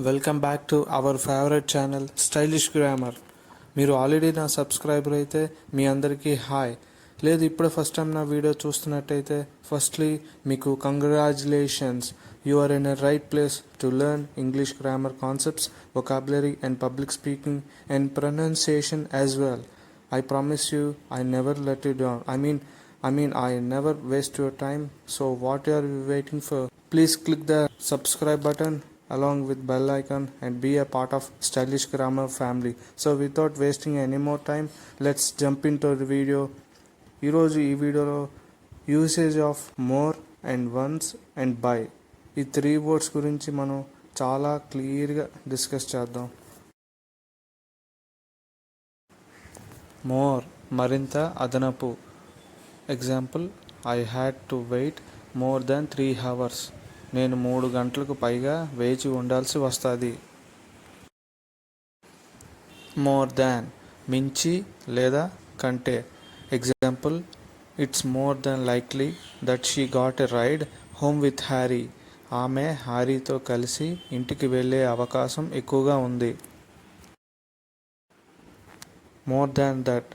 Welcome back to our favourite channel stylish grammar. మీరు already నా subscriber అయితే మీ అందరికీ హాయ్. లేదు ఇప్పుడే ఫస్ట్ టైం నా వీడియో చూస్తున్నట్టయితే ఫస్ట్లీ మీకు congratulations. You are in a right place to learn English grammar concepts, vocabulary and public speaking and pronunciation as well. I promise you I never let you down. I never waste your time. So what are you waiting for? Please click the subscribe button along with bell icon and be a part of Stylish Grammar family. So without wasting any more time, let's jump into the video. ఈరోజు ఈ వీడియోలో usage of more and once and by, ఈ 3 words గురించి మనం చాలా క్లియర్గా discuss చేద్దాం. More మరింత, అదనపు. Example, I had to wait more than 3 hours. నేను 3 గంటలకు పైగా వేచి ఉండాల్సి వస్తుంది. మోర్ దాన్ మించి లేదా కంటే. Example, it's more than likely that she got a ride home with Harry. ఆమె హ్యారీతో కలిసి ఇంటికి వెళ్ళే అవకాశం ఎక్కువగా ఉంది. మోర్ దాన్ దట్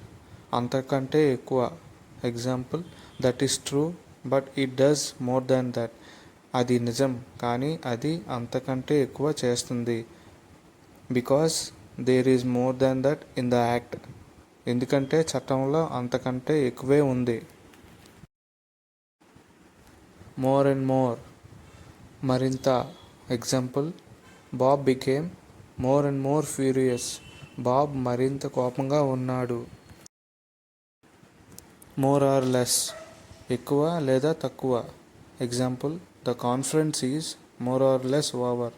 అంతకంటే ఎక్కువ. Example, that is true but it does more than that. అది నిజం కానీ అది అంతకంటే ఎక్కువ చేస్తుంది. Because there is more than that in the act. ఎందుకంటే చట్టంలో అంతకంటే ఎక్కువే ఉంది. మోర్ అండ్ మోర్ మరింత. Example, Bob became more and more furious. Bob మరింత కోపంగా ఉన్నాడు. మోర్ ఆర్ లెస్ ఎక్కువ లేదా తక్కువ. Example, the conference is more or less over.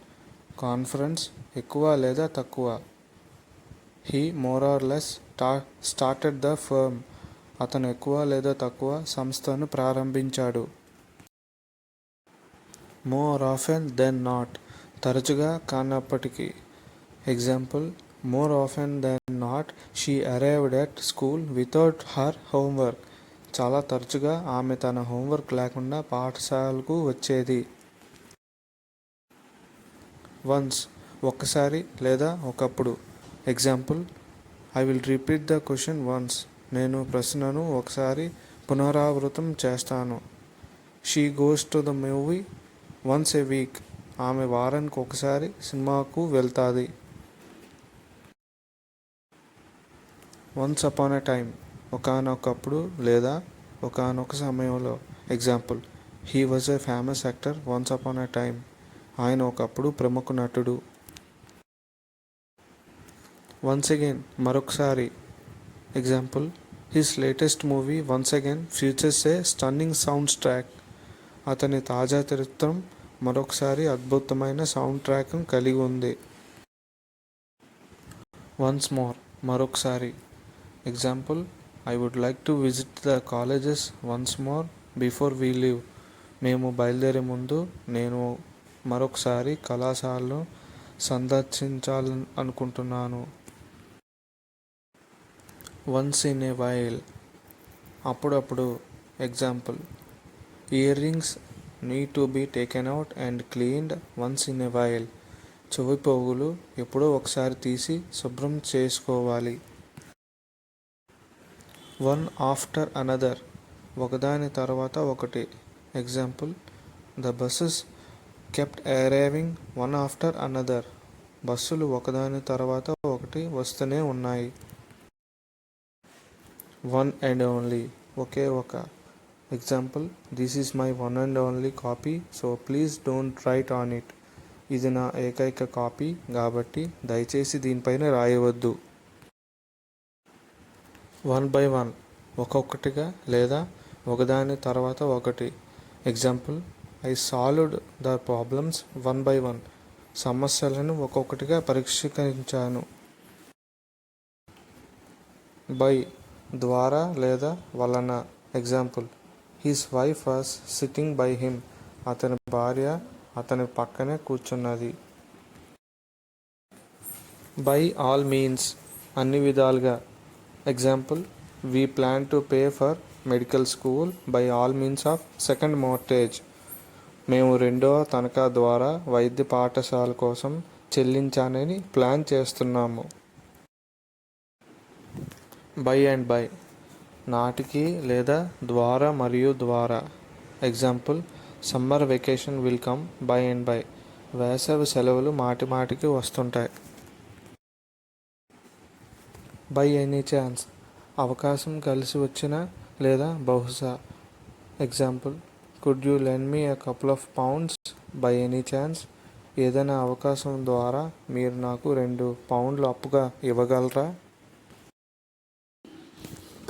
Conference ఎక్కువ లేదా తక్కువ. He more or less started the firm. అతను ఎక్కువ లేదా తక్కువ సంస్థను ప్రారంభించాడు. మోర్ ఆఫెన్ దెన్ నాట్ తరచుగా కానప్పటికీ. Example, more often than not she arrived at school without her homework. చాలా తరచుగా ఆమె తన హోంవర్క్ లేకుండా పాఠశాలకు వచ్చేది. వన్స్ ఒక్కసారి లేదా ఒకప్పుడు. Example, I will repeat the question once. నేను ప్రశ్నను ఒకసారి పునరావృతం చేస్తాను. She goes to the movie once a week. ఆమె వారానికి ఒకసారి సినిమాకు వెళ్తాది. వన్స్ అపాన్ ఎ టైమ్ ఒకానొకప్పుడు లేదా ఒకానొక సమయంలో. Example, he was a famous actor once upon a time. ఆయన ఒకప్పుడు ప్రముఖ నటుడు. వన్స్ అగైన్ మరొకసారి. Example, his latest movie once again features a stunning sound track. అతని తాజా చిత్రం మరొకసారి అద్భుతమైన సౌండ్ ట్రాక్ను కలిగి ఉంది. వన్స్ మోర్ మరొకసారి. Example, I would like to visit the colleges once more before we leave. మేము బయలుదేరే ముందు నేను మరొకసారి కళాశాలను సందర్శించాలని అనుకుంటున్నాను. వన్స్ ఇన్ ఏ వైల్ అప్పుడప్పుడు. Example, earrings need to be taken out and cleaned once in a while. చెవి పోగులు ఎప్పుడో ఒకసారి తీసి శుభ్రం చేసుకోవాలి. వన్ ఆఫ్టర్ అనదర్ ఒకదాని తర్వాత ఒకటి. Example, the buses kept arriving one after another. బస్సులు ఒకదాని తర్వాత ఒకటి వస్తూనే ఉన్నాయి. వన్ అండ్ ఓన్లీ ఒకే ఒక. Example, this is my one and only copy so please don't write on it. ఇది నా ఏకైక కాపీ కాబట్టి దయచేసి దీనిపైన రాయవద్దు. వన్ బై వన్ ఒక్కొక్కటిగా లేదా ఒకదాని తర్వాత ఒకటి. Example, I solved the problems one by one. సమస్యలను ఒక్కొక్కటిగా పరిష్కరించాను. బై ద్వారా లేదా వలన. Example, his wife was sitting by him. అతని భార్య అతని పక్కనే కూర్చున్నది. బై ఆల్ మీన్స్ అన్ని విధాలుగా. Example, we plan to pay for medical school by all means of second mortgage. మేము రెండవ తనఖా ద్వారా వైద్య పాఠశాల కోసం చెల్లించాలని ప్లాన్ చేస్తున్నాము. బై అండ్ బై నాటికి లేదా ద్వారా మరియు ద్వారా. Example, summer vacation will come by and by. వేసవి సెలవులు మాటి మాటికి వస్తుంటాయి. బై ఎనీ ఛాన్స్ అవకాశం కలిసి వచ్చిన లేదా బహుశా. Example, could you lend me a couple of pounds by any chance. ఏదైనా అవకాశం ద్వారా మీరు నాకు 2 పౌండ్లు అప్పుగా ఇవ్వగలరా.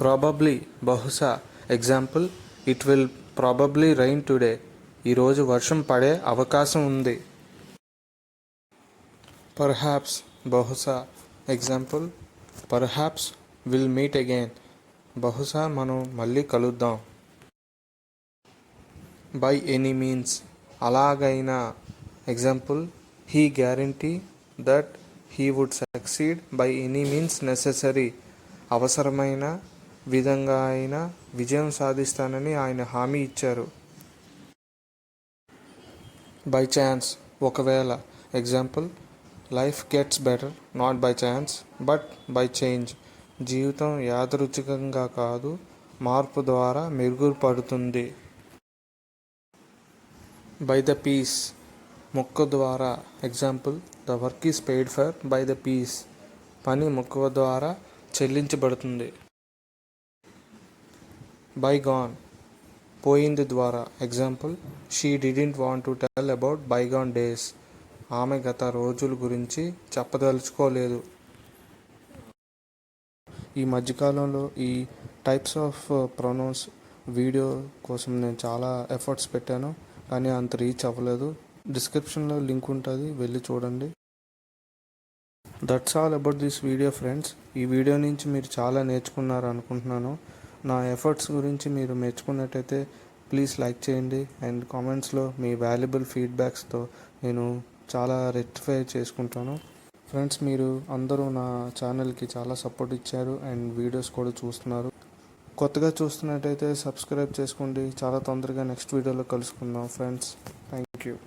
ప్రాబబ్లీ బహుశా. Example, it will probably rain today. ఈరోజు వర్షం పడే అవకాశం ఉంది. పర్హాప్స్ బహుశా. Example, perhaps will meet again. బహుశా మనం మళ్ళీ కలుద్దాం. బై ఎనీ మీన్స్ అలాగైనా. Example, he guarantee that he would succeed by any means necessary. అవసరమైన విధంగా అయినా విజయం సాధిస్తానని ఆయన హామీ ఇచ్చారు. బై ఛాన్స్ ఒకవేళ. Example, life gets better not by chance but by change. జీవితం యాదృచ్ఛికంగా కాదు, మార్పు ద్వారా మెరుగుపడుతుంది. బై ద పీస్ మొక్క ద్వారా. Example, the work is paid for by the piece. పని మొక్క ద్వారా చెల్లించబడుతుంది. బై గాన్ పోయింది ద్వారా. Example, she didn't want to tell about bygone days. ఆమె గత రోజుల గురించి చెప్పదలుచుకోలేదు. ఈ మధ్యకాలంలో ఈ టైప్స్ ఆఫ్ ప్రొనౌన్స్ వీడియో కోసం నేను చాలా ఎఫర్ట్స్ పెట్టాను, కానీ అంత రీచ్ అవ్వలేదు. డిస్క్రిప్షన్లో లింక్ ఉంటుంది, వెళ్ళి చూడండి. That's all about this video friends. ఈ వీడియో నుంచి మీరు చాలా నేర్చుకున్నారు అనుకుంటున్నాను. నా ఎఫర్ట్స్ గురించి మీరు మెచ్చుకున్నట్టయితే ప్లీజ్ లైక్ చేయండి అండ్ కామెంట్స్లో మీ వాల్యుబుల్ ఫీడ్బ్యాక్స్తో నేను చాలా రెక్టిఫై చేసుకుంటాను. ఫ్రెండ్స్, మీరు అందరూ నా ఛానల్కి చాలా సపోర్ట్ ఇచ్చారు అండ్ వీడియోస్ కూడా చూస్తున్నారు. కొత్తగా చూస్తున్నట్టయితే సబ్స్క్రైబ్ చేసుకోండి. చాలా తొందరగా నెక్స్ట్ వీడియోలో కలుసుకుందాం ఫ్రెండ్స్. Thank you.